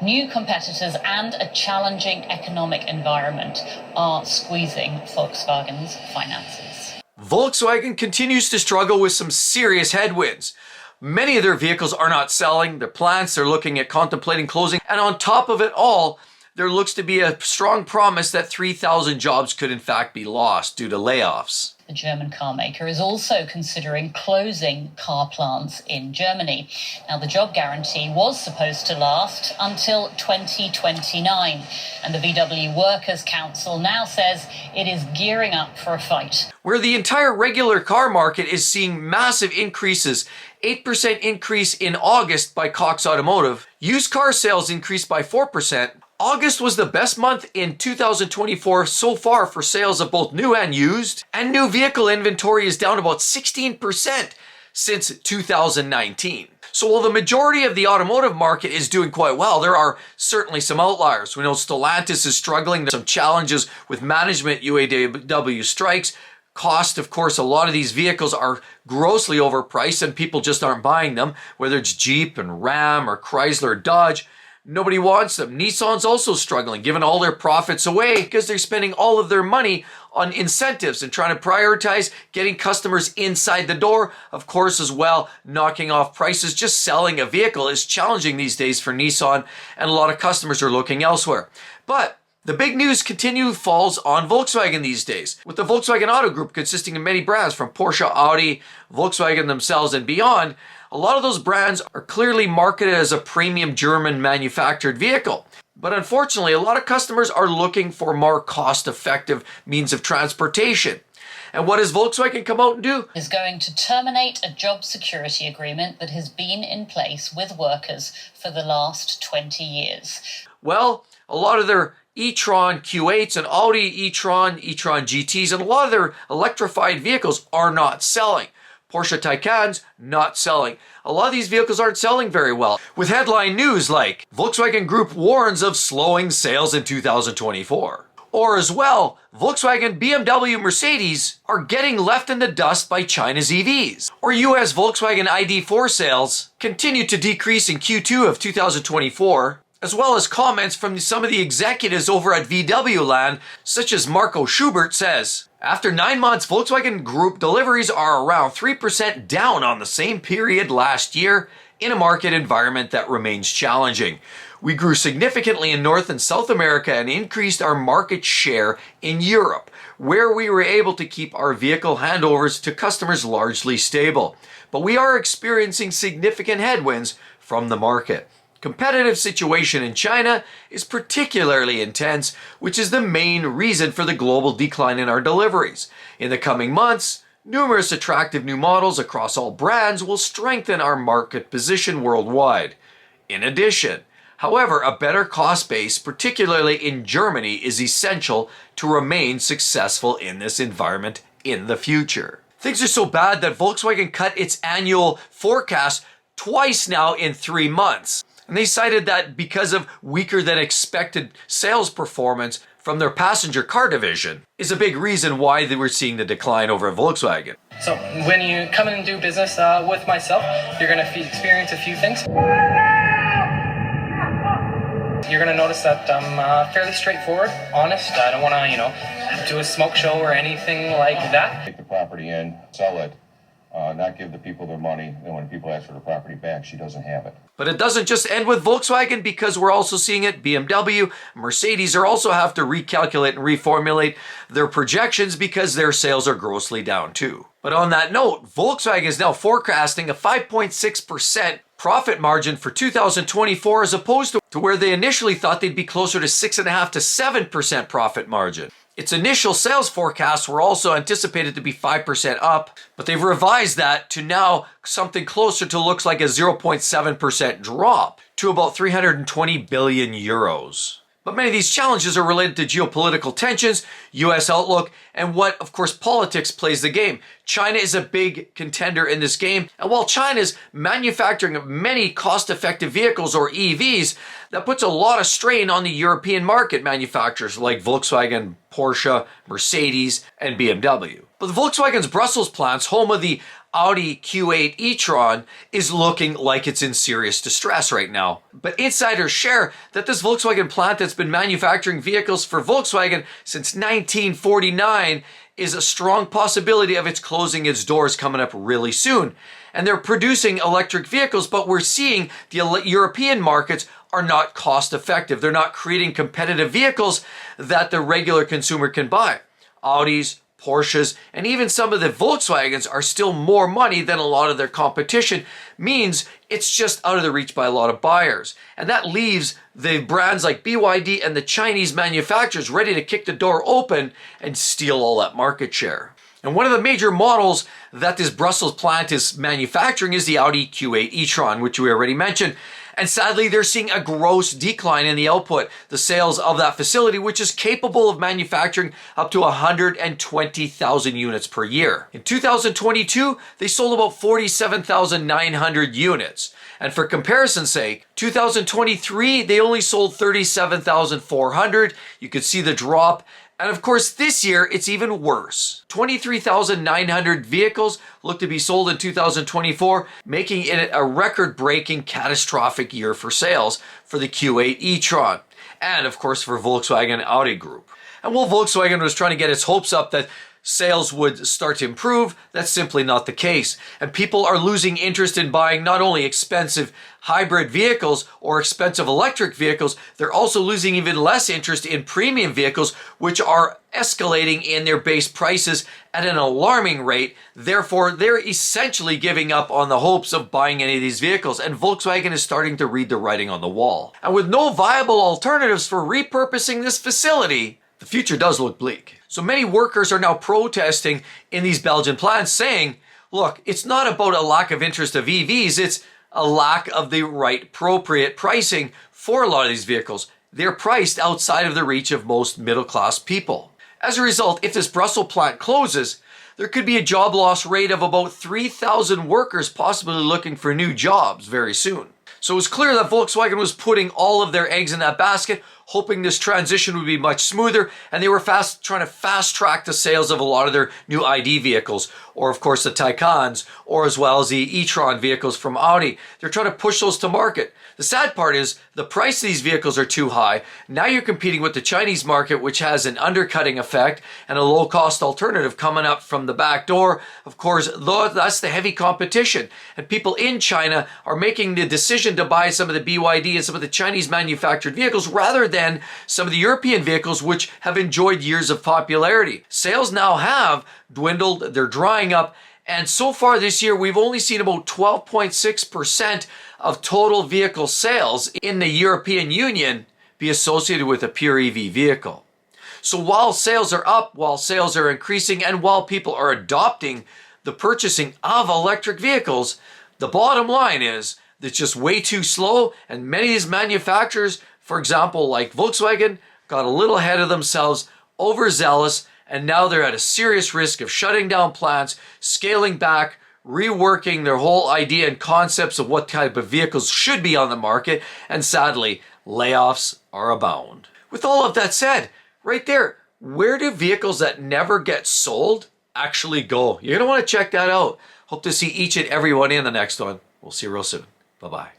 New competitors and a challenging economic environment are squeezing Volkswagen's finances. Volkswagen continues to struggle with some serious headwinds. Many of their vehicles are not selling, their plants are looking at contemplating closing, and on top of it all, there looks to be a strong promise that 3,000 jobs could in fact be lost due to layoffs. The German car maker is also considering closing car plants in Germany. Now, the job guarantee was supposed to last until 2029, and the VW Workers' Council now says it is gearing up for a fight. Where the entire regular car market is seeing massive increases, 8% increase in August by Cox Automotive, used car sales increased by 4%, August was the best month in 2024 so far for sales of both new and used, and new vehicle inventory is down about 16% since 2019. So while the majority of the automotive market is doing quite well, there are certainly some outliers. We know Stellantis is struggling. There's some challenges with management, UAW strikes. Cost, of course, a lot of these vehicles are grossly overpriced and people just aren't buying them, whether it's Jeep and Ram or Chrysler or Dodge. Nobody wants them. Nissan's also struggling, giving all their profits away because they're spending all of their money on incentives and trying to prioritize getting customers inside the door. Of course, as well, knocking off prices. Just selling a vehicle is challenging these days for Nissan, and a lot of customers are looking elsewhere. But the big news falls on Volkswagen these days, with the Volkswagen Auto Group consisting of many brands from Porsche, Audi, Volkswagen themselves, and beyond. A lot of those brands are clearly marketed as a premium German manufactured vehicle. But unfortunately, a lot of customers are looking for more cost-effective means of transportation. And what does Volkswagen come out and do? Is going to terminate a job security agreement that has been in place with workers for the last 20 years. Well, a lot of their e-tron Q8s and Audi e-tron GTs, and a lot of their electrified vehicles are not selling. Porsche Taycans, not selling. A lot of these vehicles aren't selling very well, with headline news like, Volkswagen Group warns of slowing sales in 2024. Or as well, Volkswagen, BMW, Mercedes are getting left in the dust by China's EVs. Or US Volkswagen ID4 sales continue to decrease in Q2 of 2024. As well as comments from some of the executives over at VW Land, such as Marco Schubert says, after 9 months, Volkswagen Group deliveries are around 3% down on the same period last year in a market environment that remains challenging. We grew significantly in North and South America and increased our market share in Europe, where we were able to keep our vehicle handovers to customers largely stable. But we are experiencing significant headwinds from the market. Competitive situation in China is particularly intense, which is the main reason for the global decline in our deliveries. In the coming months, numerous attractive new models across all brands will strengthen our market position worldwide. In addition, however, a better cost base, particularly in Germany, is essential to remain successful in this environment in the future. Things are so bad that Volkswagen cut its annual forecast twice now in 3 months. And they cited that because of weaker than expected sales performance from their passenger car division is a big reason why they were seeing the decline over at Volkswagen. So when you come in and do business with myself, you're going to experience a few things. You're going to notice that I'm fairly straightforward, honest. I don't want to, do a smoke show or anything like that. Take the property in, sell it, not give the people their money, and when people ask for the property back, she doesn't have it. But it doesn't just end with Volkswagen, because we're also seeing it. BMW, Mercedes are also have to recalculate and reformulate their projections because their sales are grossly down too. But on that note, Volkswagen is now forecasting a 5.6% profit margin for 2024 as opposed to where they initially thought they'd be closer to 6.5% to 7% profit margin. Its initial sales forecasts were also anticipated to be 5% up, but they've revised that to now something closer to looks like a 0.7% drop to about 320 billion euros. But many of these challenges are related to geopolitical tensions, US outlook, and what, of course, politics plays the game. China is a big contender in this game, and while China's manufacturing many cost-effective vehicles, or EVs, that puts a lot of strain on the European market manufacturers like Volkswagen, Porsche, Mercedes, and BMW. But Volkswagen's Brussels plants, home of the Audi Q8 e-tron is looking like it's in serious distress right now. But insiders share that this Volkswagen plant that's been manufacturing vehicles for Volkswagen since 1949 is a strong possibility of its closing its doors coming up really soon. And they're producing electric vehicles, but we're seeing the European markets are not cost effective. They're not creating competitive vehicles that the regular consumer can buy. Audis, Porsches, and even some of the Volkswagens are still more money than a lot of their competition, means it's just out of the reach by a lot of buyers. And that leaves the brands like BYD and the Chinese manufacturers ready to kick the door open and steal all that market share. And one of the major models that this Brussels plant is manufacturing is the Audi Q8 e-tron, which we already mentioned. And sadly, they're seeing a gross decline in the output, the sales of that facility, which is capable of manufacturing up to 120,000 units per year. In 2022, they sold about 47,900 units. And for comparison's sake, 2023, they only sold 37,400. You could see the drop. And of course, this year, it's even worse. 23,900 vehicles look to be sold in 2024, making it a record-breaking catastrophic year for sales for the Q8 e-tron. And of course, for Volkswagen Audi Group. And while Volkswagen was trying to get its hopes up that sales would start to improve, that's simply not the case. And people are losing interest in buying not only expensive hybrid vehicles or expensive electric vehicles, they're also losing even less interest in premium vehicles, which are escalating in their base prices at an alarming rate. Therefore, they're essentially giving up on the hopes of buying any of these vehicles, and Volkswagen is starting to read the writing on the wall. And with no viable alternatives for repurposing this facility, the future does look bleak. So many workers are now protesting in these Belgian plants saying, look, it's not about a lack of interest of EVs, it's a lack of the right appropriate pricing for a lot of these vehicles. They're priced outside of the reach of most middle-class people. As a result, if this Brussels plant closes, there could be a job loss rate of about 3,000 workers possibly looking for new jobs very soon. So it was clear that Volkswagen was putting all of their eggs in that basket, hoping this transition would be much smoother, and they were trying to fast track the sales of a lot of their new ID vehicles, or of course the Taycans, or as well as the e-tron vehicles from Audi. They're trying to push those to market. The sad part is the price of these vehicles are too high. Now you're competing with the Chinese market, which has an undercutting effect and a low-cost alternative coming up from the back door. Of course, that's the heavy competition. And people in China are making the decision to buy some of the BYD and some of the Chinese manufactured vehicles rather than some of the European vehicles, which have enjoyed years of popularity. Sales now have dwindled, they're drying up, and so far this year, we've only seen about 12.6% of total vehicle sales in the European Union be associated with a pure EV vehicle. So while sales are up, while sales are increasing, and while people are adopting the purchasing of electric vehicles, the bottom line is that it's just way too slow, and many of these manufacturers, for example, like Volkswagen, got a little ahead of themselves, overzealous, and now they're at a serious risk of shutting down plants, scaling back, reworking their whole idea and concepts of what type of vehicles should be on the market, and sadly, layoffs are abound. With all of that said, right there, where do vehicles that never get sold actually go? You're going to want to check that out. Hope to see each and every one in the next one. We'll see you real soon. Bye-bye.